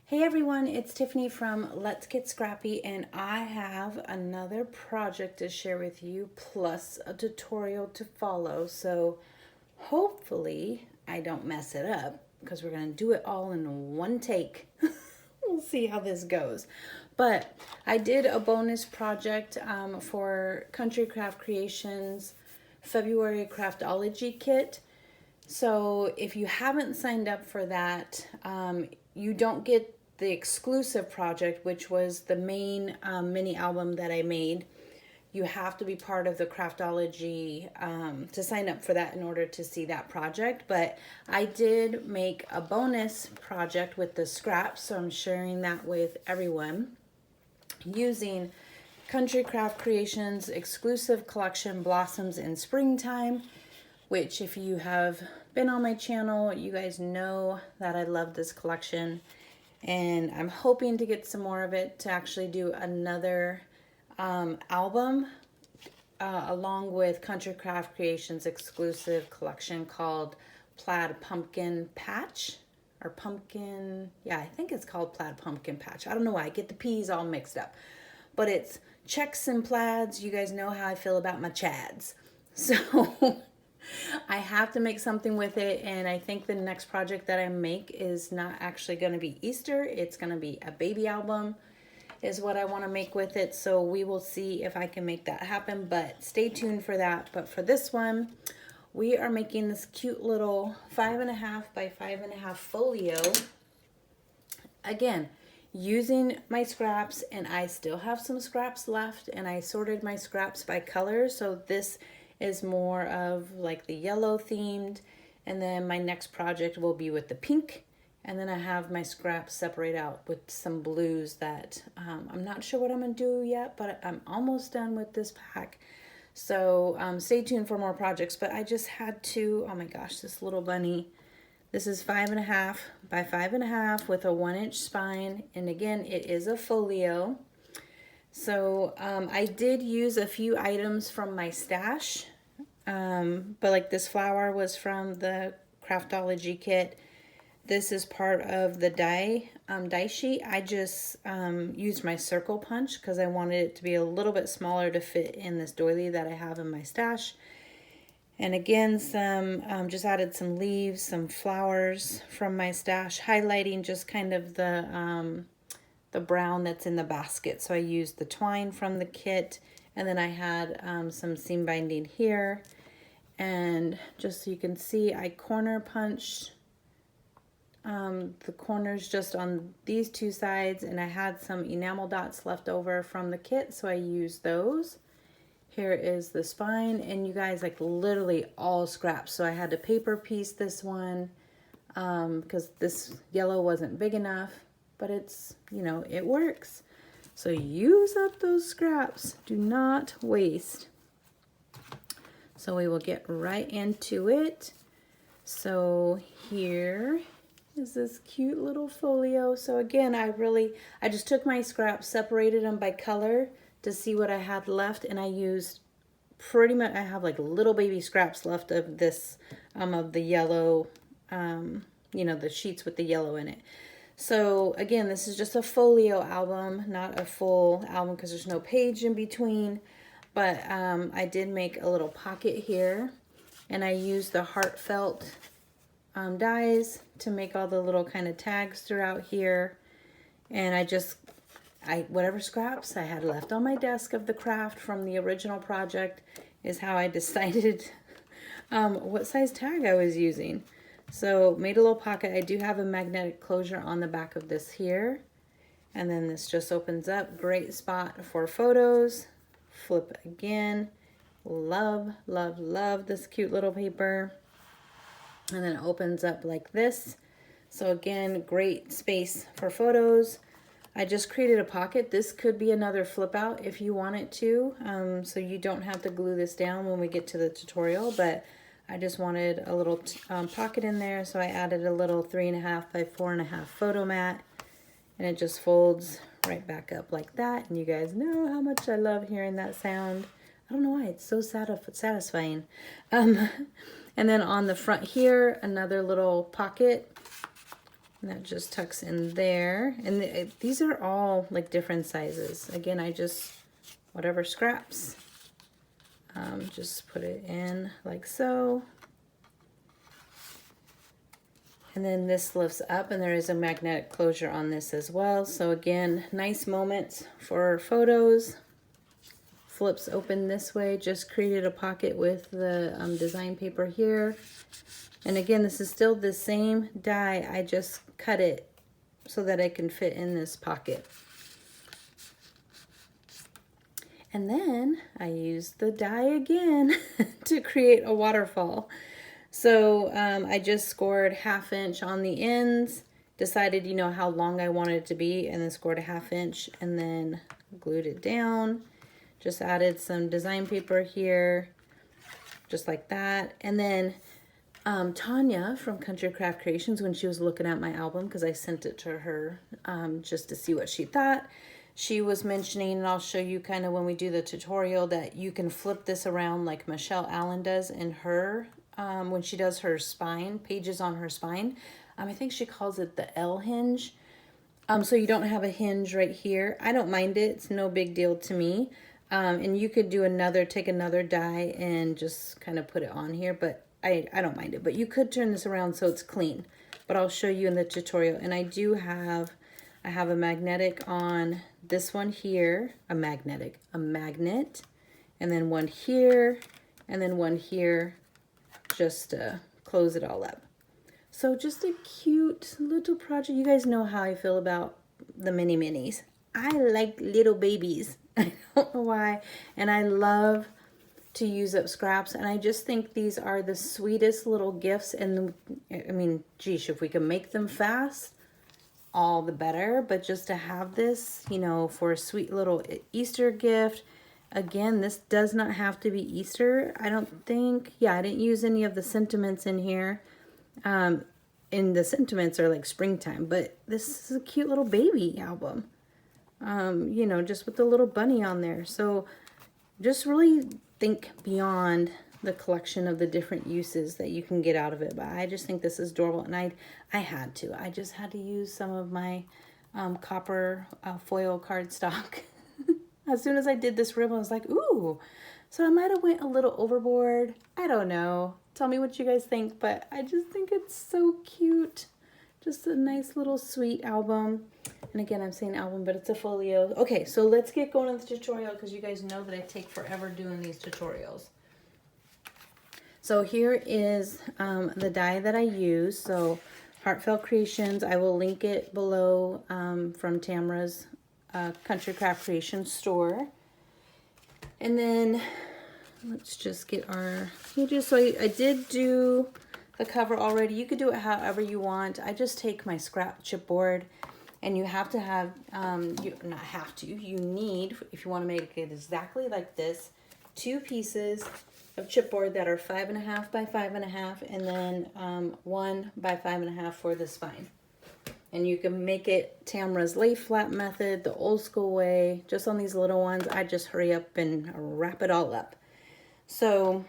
Hey everyone, it's Tiffany from Let's Get Scrappy, and I have another project to share with you, plus a tutorial to follow. So hopefully I don't mess it up, because we're going to do it all in one take. We'll see how this goes. But I did a bonus project for Country Craft Creations February Craftology Kit. So if you haven't signed up for that, you don't get the exclusive project, which was the main mini album that I made. You have to be part of the Craftology to sign up for that in order to see that project. But I did make a bonus project with the scraps, so I'm sharing that with everyone using Country Craft Creations exclusive collection Blossoms in Springtime, which if you have been on my channel, you guys know that I love this collection. And I'm hoping to get some more of it to actually do another album along with Country Craft Creations exclusive collection called Plaid Pumpkin Patch. Or pumpkin, yeah, I think it's called Plaid Pumpkin Patch. I don't know why, I get the P's all mixed up. But it's checks and plaids. You guys know how I feel about my chads. So I have to make something with it, and I think the next project that I make is not actually going to be Easter. It's going to be a baby album is what I want to make with it. So we will see if I can make that happen, but stay tuned for that. But for this one, we are making this cute little 5.5 by 5.5 folio. Again, using my scraps, and I still have some scraps left, and I sorted my scraps by color. So this is more of like the yellow themed, and then my next project will be with the pink, and then I have my scraps separate out with some blues that I'm not sure what I'm gonna do yet, but I'm almost done with this pack. So stay tuned for more projects. But I just had to, oh my gosh, this little bunny. This is 5.5 by 5.5 with a 1-inch spine, and again it is a folio. So I did use a few items from my stash, but like this flower was from the Craftology Kit. This is part of the die sheet. I just used my circle punch because I wanted it to be a little bit smaller to fit in this doily that I have in my stash. And again, just added some leaves, some flowers from my stash, highlighting just kind of the brown that's in the basket. So I used the twine from the kit, and then I had some seam binding here, and just so you can see, I corner punched the corners just on these two sides, and I had some enamel dots left over from the kit, so I used those. Here is the spine, and you guys, like literally all scraps. So I had to paper piece this one because this yellow wasn't big enough. But it's, you know, it works. So use up those scraps. Do not waste. So we will get right into it. So here is this cute little folio. So again, I just took my scraps, separated them by color to see what I had left. And I used pretty much, I have like little baby scraps left of this, of the yellow, you know, the sheets with the yellow in it. So again, this is just a folio album, not a full album because there's no page in between. But I did make a little pocket here, and I used the Heartfelt dies to make all the little kind of tags throughout here. And whatever scraps I had left on my desk of the craft from the original project is how I decided what size tag I was using. So made a little pocket. I do have a magnetic closure on the back of this here. And then this just opens up. Great spot for photos. Flip again. Love, love, love this cute little paper. And then it opens up like this. So again, great space for photos. I just created a pocket. This could be another flip out if you want it to. So you don't have to glue this down when we get to the tutorial, but I just wanted a little pocket in there, so I added a little 3.5 by 4.5 photo mat, and it just folds right back up like that. And you guys know how much I love hearing that sound. I don't know why, it's so satisfying. And then on the front here, another little pocket. And that just tucks in there. And these are all like different sizes. Again, I just, whatever scraps, just put it in like so. And then this lifts up, and there is a magnetic closure on this as well. So again, nice moment for photos. Flips open this way. Just created a pocket with the design paper here. And again, this is still the same die. I just cut it so that it can fit in this pocket. And then I used the die again to create a waterfall. So I just scored 1/2 inch on the ends, decided, you know, how long I wanted it to be, and then scored a 1/2 inch and then glued it down. Just added some design paper here, just like that. And then Tanya from Country Craft Creations, when she was looking at my album, because I sent it to her just to see what she thought, she was mentioning, and I'll show you kind of when we do the tutorial, that you can flip this around like Michelle Allen does in her, when she does her spine, pages on her spine. I think she calls it the L hinge. So you don't have a hinge right here. I don't mind it. It's no big deal to me. And you could do take another die and just kind of put it on here, but I don't mind it. But you could turn this around so it's clean, but I'll show you in the tutorial. And I have a magnetic on this one here, a magnet, and then one here, and then one here, just to close it all up. So just a cute little project. You guys know how I feel about the mini minis. I like little babies. I don't know why. And I love to use up scraps. And I just think these are the sweetest little gifts. And I mean, geez, if we can make them fast, all the better. But just to have this, you know, for a sweet little Easter gift. Again, this does not have to be Easter, I don't think. Yeah, I didn't use any of the sentiments in here. And the sentiments are like springtime, but this is a cute little baby album. You know, just with the little bunny on there. So just really think beyond the collection of the different uses that you can get out of it. But I just think this is adorable, and I just had to use some of my copper foil cardstock. As soon as I did this ribbon, I was like, ooh. So I might have went a little overboard. I don't know. Tell me what you guys think, but I just think it's so cute. Just a nice little sweet album. And again, I'm saying album, but it's a folio. Okay, so let's get going on the tutorial, because you guys know that I take forever doing these tutorials. So here is the die that I use. So Heartfelt Creations, I will link it below from Tamra's Country Craft Creations store. And then let's just get our pages. So I did do the cover already. You could do it however you want. I just take my scrap chipboard, and you have to have, you need, if you want to make it exactly like this, 2 pieces of chipboard that are 5.5 by 5.5, and then 1 by 5.5 for the spine. And you can make it Tamra's lay flat method, the old school way. Just on these little ones, I just hurry up and wrap it all up. So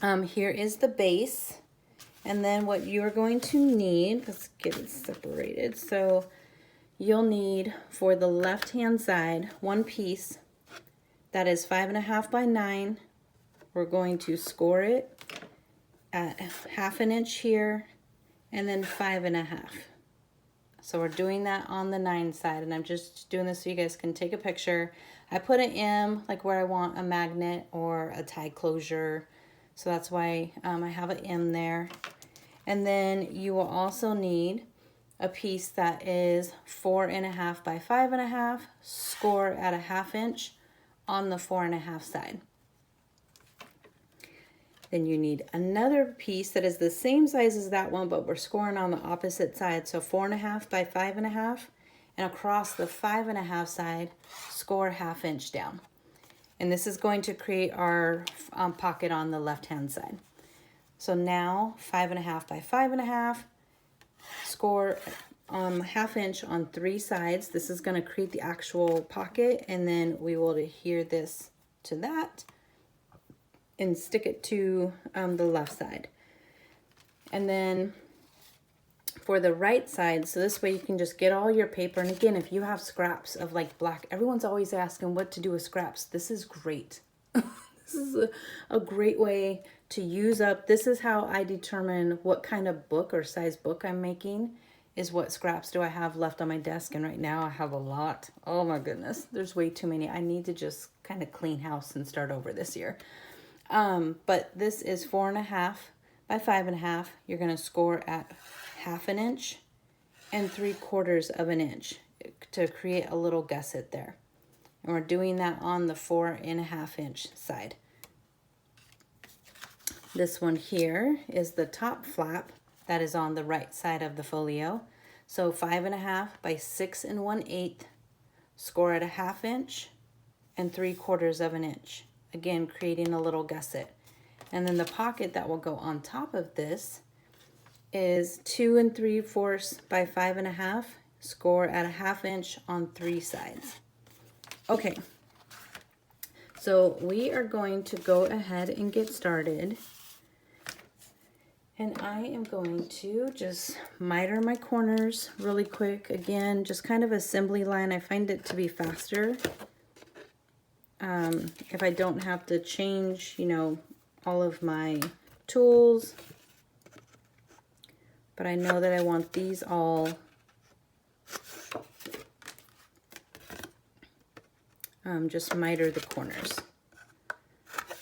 here is the base. And then what you're going to need, let's get it separated. So you'll need, for the left-hand side, 1 piece that is 5.5 by 9. We're going to score it at 1/2 inch here, and then 5.5. So we're doing that on the 9 side, and I'm just doing this so you guys can take a picture. I put an M like where I want a magnet or a tie closure, so that's why I have an M there. And then you will also need a piece that is 4.5 by 5.5, score at 1/2 inch on the 4.5 side. Then you need another piece that is the same size as that one, but we're scoring on the opposite side. So 4.5 by 5.5, and across the 5.5 side, score 1/2 inch down. And this is going to create our pocket on the left-hand side. So now 5.5 by 5.5, score 1/2 inch on 3 sides. This is going to create the actual pocket, and then we will adhere this to that and stick it to the left side. And then for the right side, so this way you can just get all your paper. And again, if you have scraps of like black, everyone's always asking what to do with scraps. This is great. This is a great way to use up. This is how I determine what kind of book or size book I'm making, is what scraps do I have left on my desk. And right now I have a lot. Oh my goodness, there's way too many. I need to just kind of clean house and start over this year. But this is 4.5 by 5.5. You're going to score at 1/2 inch and 3/4 of an inch to create a little gusset there. And we're doing that on the 4.5 inch side. This one here is the top flap that is on the right side of the folio. So 5.5 by 6 1/8, score at 1/2 inch and 3/4 of an inch. Again, creating a little gusset. And then the pocket that will go on top of this is 2 3/4 by 5.5, score at 1/2 inch on 3 sides. Okay, so we are going to go ahead and get started. And I am going to just miter my corners really quick. Again, just kind of assembly line. I find it to be faster if I don't have to change, you know, all of my tools. But I know that I want these all just miter the corners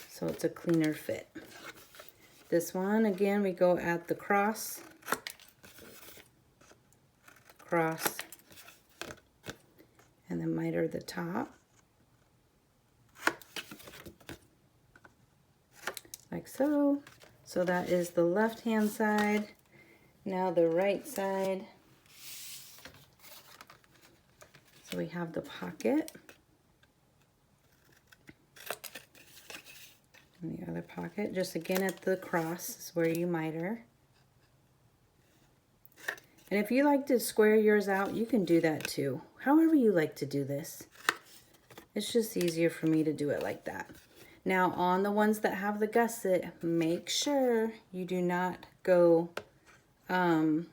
so it's a cleaner fit. This one, again, we go at the cross, and then miter the top, like so. So that is the left-hand side. Now the right side. So we have the pocket. And the other pocket, just again at the cross is where you miter. And if you like to square yours out, you can do that too. However you like to do this. It's just easier for me to do it like that. Now on the ones that have the gusset, make sure you do not go, you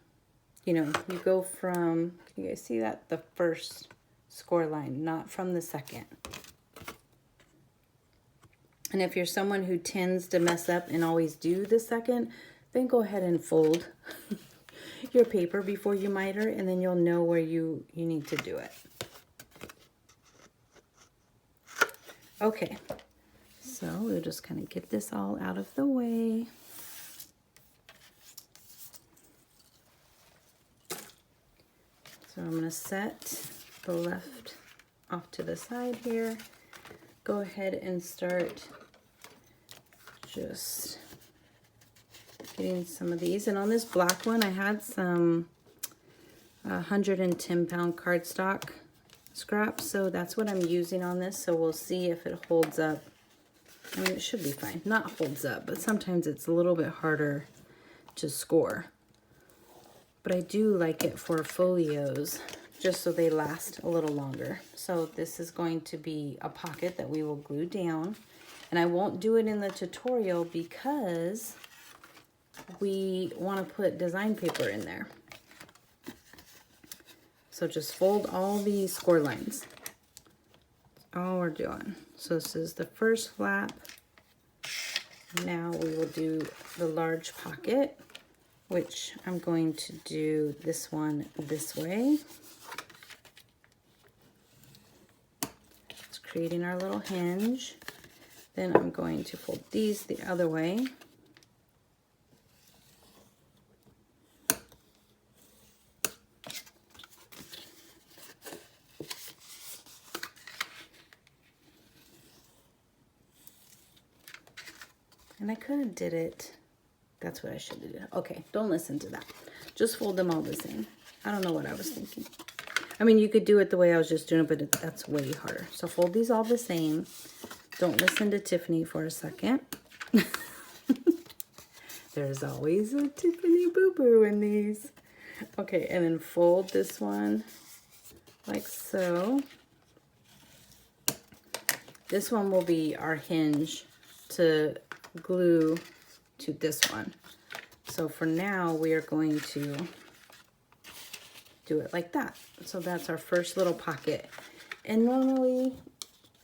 know, you go from, can you guys see that? The first score line, not from the second. And if you're someone who tends to mess up and always do the second, then go ahead and fold your paper before you miter, and then you'll know where you need to do it. Okay, so we'll just kind of get this all out of the way. So I'm going to set the left off to the side here. Go ahead and start just getting some of these. And on this black one, I had some 110-pound cardstock scraps, so that's what I'm using on this. So we'll see if it holds up. I mean, it should be fine. Not holds up, but sometimes it's a little bit harder to score. But I do like it for folios, just so they last a little longer. So this is going to be a pocket that we will glue down. And I won't do it in the tutorial because we want to put design paper in there. So just fold all these score lines. That's all we're doing. So this is the first flap. Now we will do the large pocket, which I'm going to do this one this way. It's creating our little hinge. Then I'm going to fold these the other way. And I could have did it. That's what I should have done. Okay, don't listen to that. Just fold them all the same. I don't know what I was thinking. I mean, you could do it the way I was just doing it, but that's way harder. So fold these all the same. Don't listen to Tiffany for a second. There's always a Tiffany boo-boo in these. Okay, and then fold this one like so. This one will be our hinge to glue to this one. So for now, we are going to do it like that. So that's our first little pocket. And normally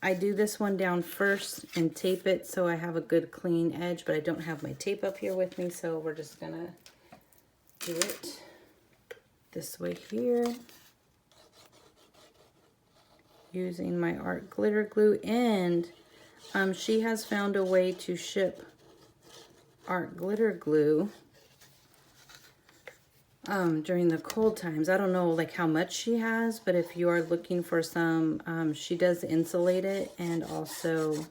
I do this one down first and tape it so I have a good clean edge, but I don't have my tape up here with me, so we're just gonna do it this way here using my art glitter glue. And she has found a way to ship art glitter glue during the cold times. I don't know like how much she has, but if you are looking for some, she does insulate it and also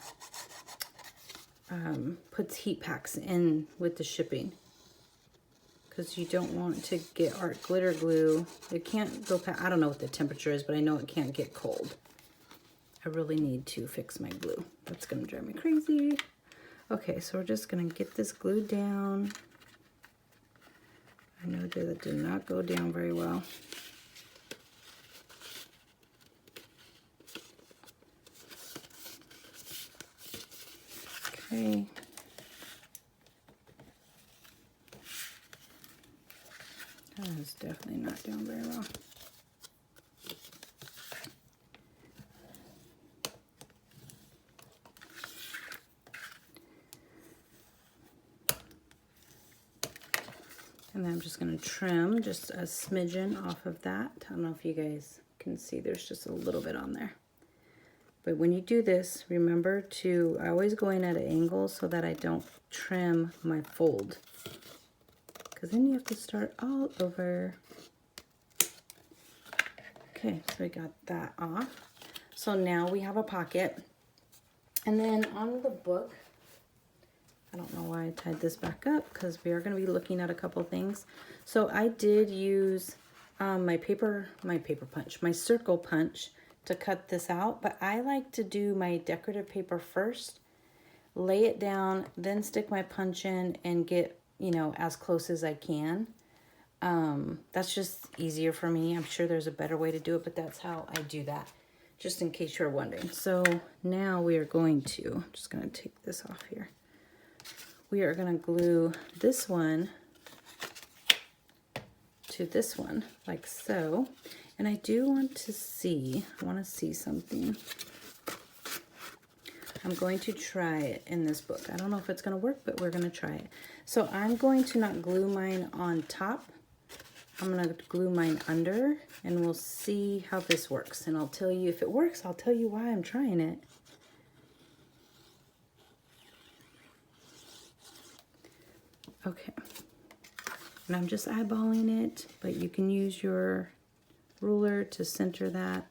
puts heat packs in with the shipping, because you don't want to get art glitter glue. It can't go past, I don't know what the temperature is, but I know it can't get cold. I really need to fix my glue. That's gonna drive me crazy. Okay, so we're just gonna get this glued down. I know that did not go down very well. Okay. That is definitely not down very well. And then I'm just going to trim just a smidgen off of that. I don't know if you guys can see, there's just a little bit on there. But when you do this, remember to, I always go in at an angle so that I don't trim my fold, because then you have to start all over. Okay, so we got that off. So now we have a pocket. And then on the book, I don't know why I tied this back up, because we are going to be looking at a couple things. So I did use my circle punch to cut this out, but I like to do my decorative paper first, lay it down, then stick my punch in and get, you know, as close as I can. That's just easier for me. I'm sure there's a better way to do it, but that's how I do that, just in case you're wondering. So now we are going to, I'm just going to take this off here. We are going to glue this one to this one, like so. And I do want to see, something. I'm going to try it in this book. I don't know if it's going to work, but we're going to try it. So I'm going to not glue mine on top. I'm going to glue mine under, and we'll see how this works. And I'll tell you if it works, I'll tell you why I'm trying it. Okay, and I'm just eyeballing it, but you can use your ruler to center that.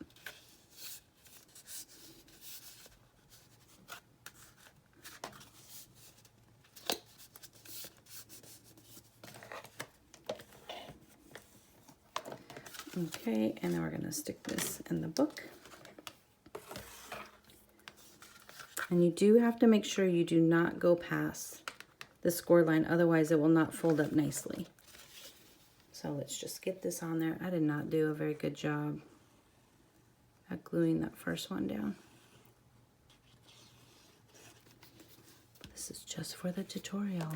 Okay, and then we're going to stick this in the book. And you do have to make sure you do not go past the score line, otherwise it will not fold up nicely. So let's just get this on there. I did not do a very good job at gluing that first one down. This is just for the tutorial.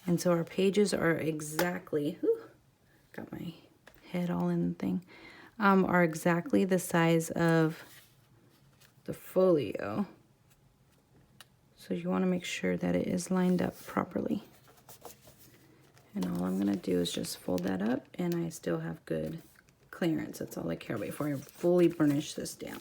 And so our pages are exactly, got my head all in the thing, are exactly the size of the folio. So you want to make sure that it is lined up properly. And all I'm going to do is just fold that up, and I still have good clearance. That's all I care about before I fully burnish this down.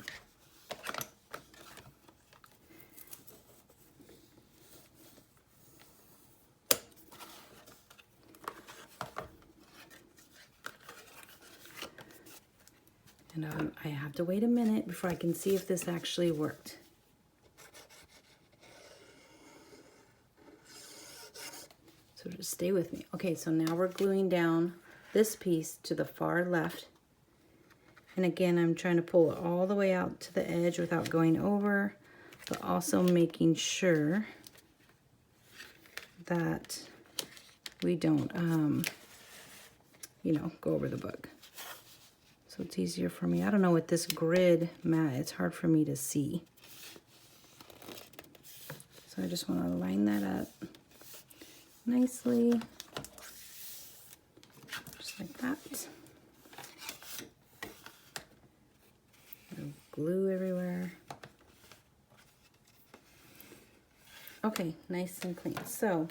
And I have to wait a minute before I can see if this actually worked. So just stay with me. Okay, so now we're gluing down this piece to the far left. And again, I'm trying to pull it all the way out to the edge without going over, but also making sure that we don't, you know, go over the book. So it's easier for me. I don't know, with this grid mat, it's hard for me to see. So I just want to line that up nicely. hat. Glue everywhere. Okay, nice and clean. So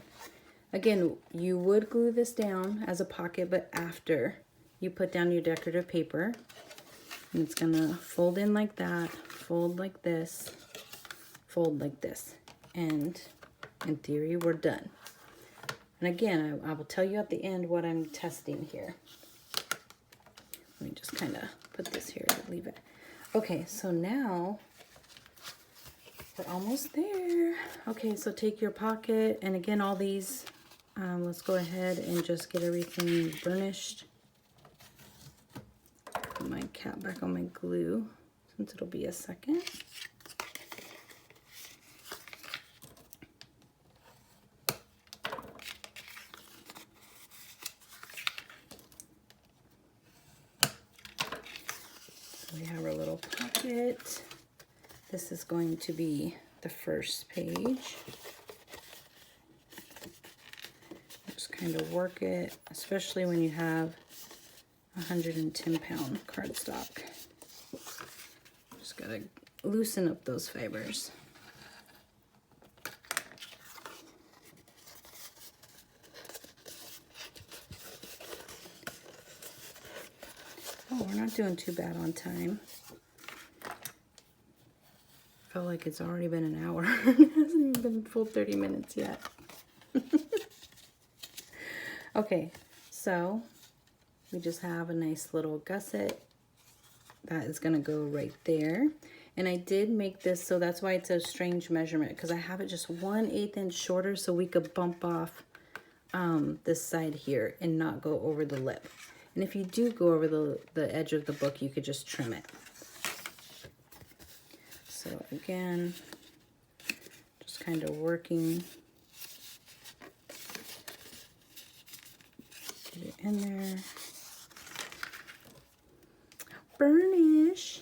again, you would glue this down as a pocket, but after you put down your decorative paper, and it's gonna fold in like that, fold like this, fold like this, and in theory, we're done. And again, I will tell you at the end what I'm testing here. Let me just kind of put this here and leave it. Okay, so now we're almost there. Okay, so take your pocket, and again, all these, let's go ahead and just get everything burnished. Put my cap back on my glue, since it'll be a second. So we have our little pocket. This is going to be the first page. Just kind of work it, especially when you have 110-pound cardstock. Just gotta loosen up those fibers. Oh, we're not doing too bad on time. Felt like it's already been an hour. It hasn't even been full 30 minutes yet. Okay, so we just have a nice little gusset that is going to go right there. And I did make this, so that's why it's a strange measurement, because I have it just 1/8 inch shorter so we could bump off this side here and not go over the lip. And if you do go over the edge of the book, you could just trim it. So again, just kind of working. Get it in there. Burnish.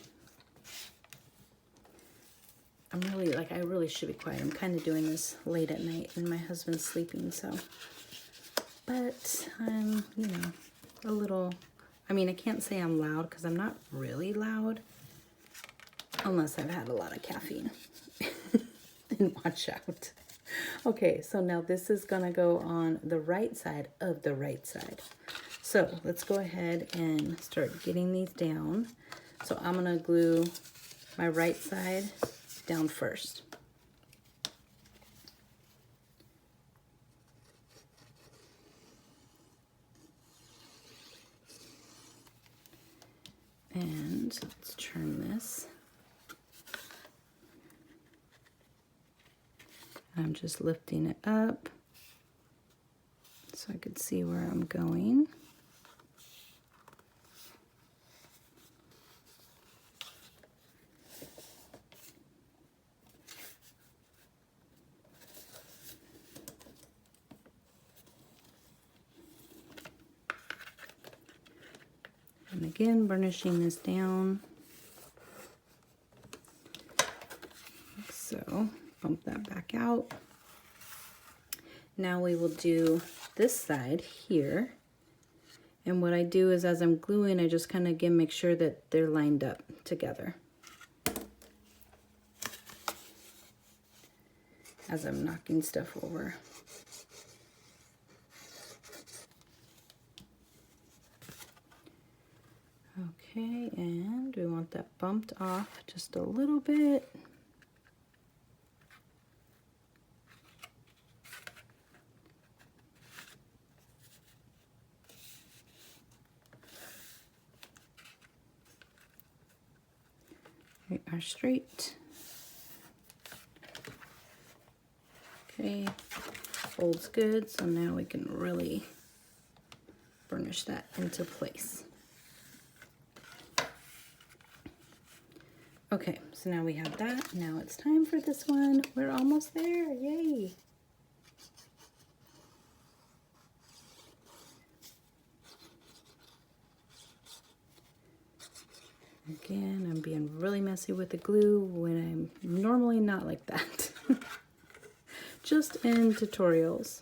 I'm really, I really should be quiet. I'm kind of doing this late at night and my husband's sleeping, so. But I'm, you know, a little, I mean, I can't say I'm loud because I'm not really loud. Unless I've had a lot of caffeine. And watch out. Okay, so now this is going to go on the right side of the right side. So let's go ahead and start getting these down. So I'm going to glue my right side down first. And let's turn this. I'm just lifting it up so I could see where I'm going. And again, burnishing this down. Like so. Bump that back out. Now we will do this side here. And what I do is as I'm gluing, I just kind of again make sure that they're lined up together. As I'm knocking stuff over. Okay, and we want that bumped off just a little bit. We are straight. Okay, folds good, so now we can really burnish that into place. Okay, so now we have that. Now it's time for this one. We're almost there, yay! Again, I'm being really messy with the glue when I'm normally not like that. Just in tutorials.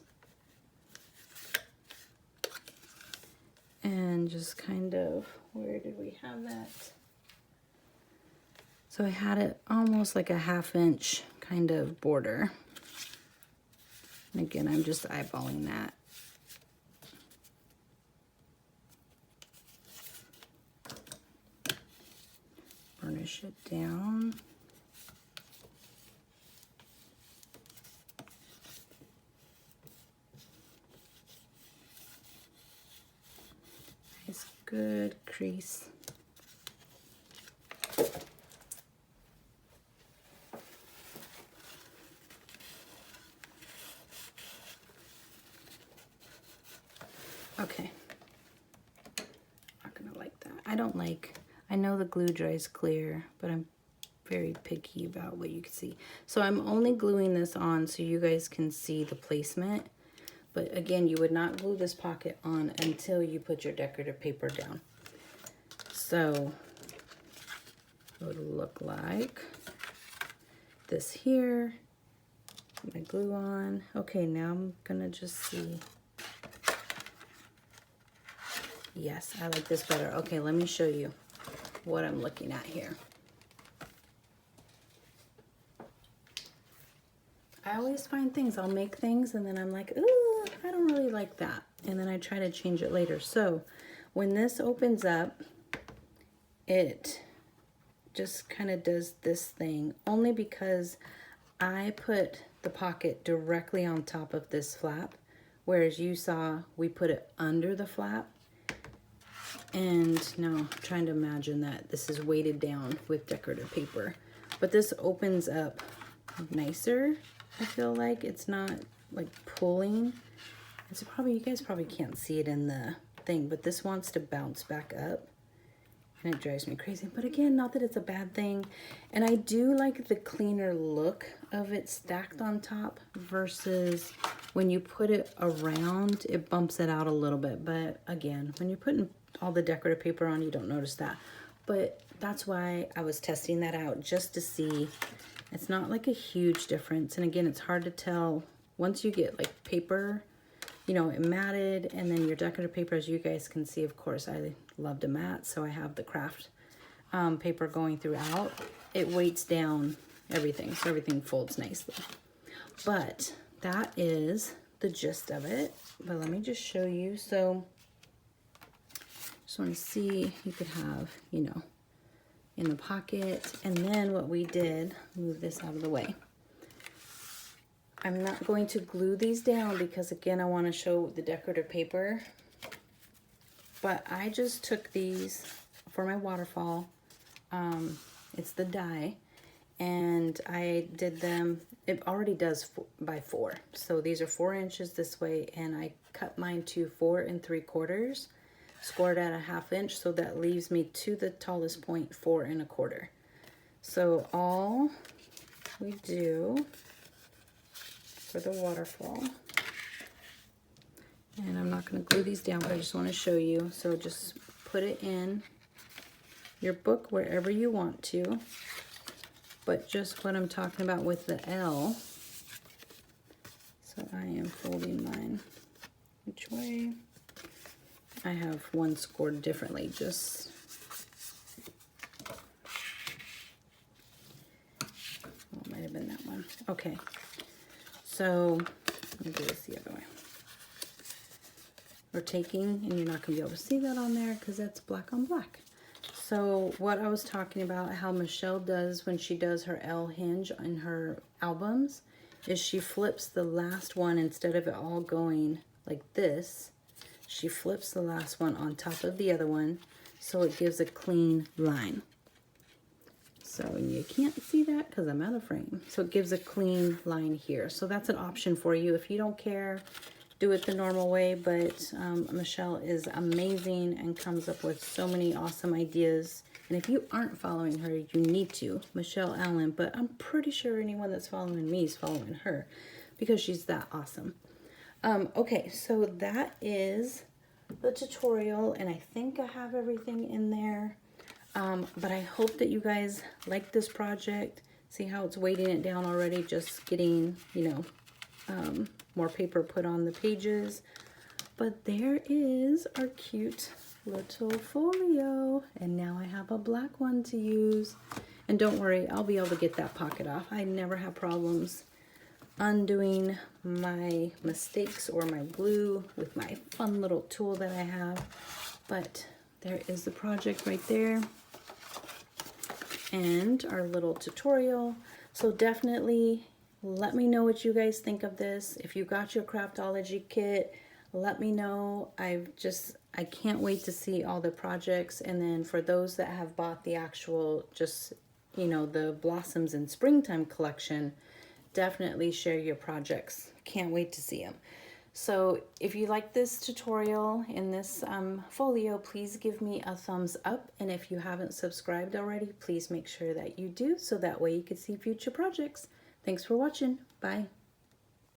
And and just kind of, where did we have that? So I had it almost like a 1/2 inch kind of border. And again, I'm just eyeballing that. Burnish it down. Nice, good crease. Okay, not gonna like that. I know the glue dries clear, but I'm very picky about what you can see. So I'm only gluing this on so you guys can see the placement. But again, you would not glue this pocket on until you put your decorative paper down. So it would look like this here. Put my glue on. Okay, now I'm gonna just see. Yes, I like this better. Okay, let me show you what I'm looking at here. I always find things, I'll make things and then I'm like, ooh, I don't really like that. And then I try to change it later. So when this opens up, it just kind of does this thing only because I put the pocket directly on top of this flap, whereas you saw we put it under the flap. And now I'm trying to imagine that this is weighted down with decorative paper, but this opens up nicer. I feel like it's not like pulling. It's probably, you guys probably can't see it in the thing, but this wants to bounce back up and it drives me crazy. But again, not that it's a bad thing. And I do like the cleaner look of it stacked on top versus when you put it around, it bumps it out a little bit. But again, when you're putting all the decorative paper on, you don't notice that. But that's why I was testing that out, just to see. It's not like a huge difference. And again, it's hard to tell once you get like paper, you know, it matted, and then your decorative paper, as you guys can see, of course, I love to mat, so I have the Kraft paper going throughout. It weights down everything, so everything folds nicely. But that is the gist of it. But let me just show you. So just want to see, you could have, you know, in the pocket. And then what we did, move this out of the way. I'm not going to glue these down because again, I want to show the decorative paper. But I just took these for my waterfall. It's the die. And I did them, it already does by 4. So these are 4 inches this way, and I cut mine to 4 3/4. Scored at a 1/2 inch, so that leaves me to the tallest point 4 1/4. So all we do for the waterfall, and I'm not going to glue these down, but I just want to show you. So just put it in your book wherever you want to, but just what I'm talking about with the L. So I am folding mine which way. I have one scored differently, just oh, it might have been that one. Okay, so let me do this the other way. We're taking, and you're not going to be able to see that on there because that's black on black. So what I was talking about, how Michelle does when she does her L hinge in her albums, is she flips the last one instead of it all going like this. She flips the last one on top of the other one, so it gives a clean line. So you can't see that because I'm out of frame. So it gives a clean line here. So that's an option for you. If you don't care, do it the normal way. But Michelle is amazing and comes up with so many awesome ideas. And if you aren't following her, you need to. Michelle Allen. But I'm pretty sure anyone that's following me is following her because she's that awesome. Okay, so that is the tutorial, and I think I have everything in there. But I hope that you guys like this project. See how it's weighting it down already, just getting, you know, more paper put on the pages. But there is our cute little folio. And now I have a black one to use. And don't worry, I'll be able to get that pocket off. I never have problems undoing my mistakes or my glue with my fun little tool that I have. But there is the project right there. And our little tutorial. So definitely let me know what you guys think of this. If you got your Craftology kit, let me know. I can't wait to see all the projects. And then for those that have bought the actual, just, you know, the Blossoms in Springtime collection, definitely share your projects. Can't wait to see them. So if you like this tutorial in this folio, please give me a thumbs up. And if you haven't subscribed already, please make sure that you do, so that way you can see future projects. Thanks for watching. Bye.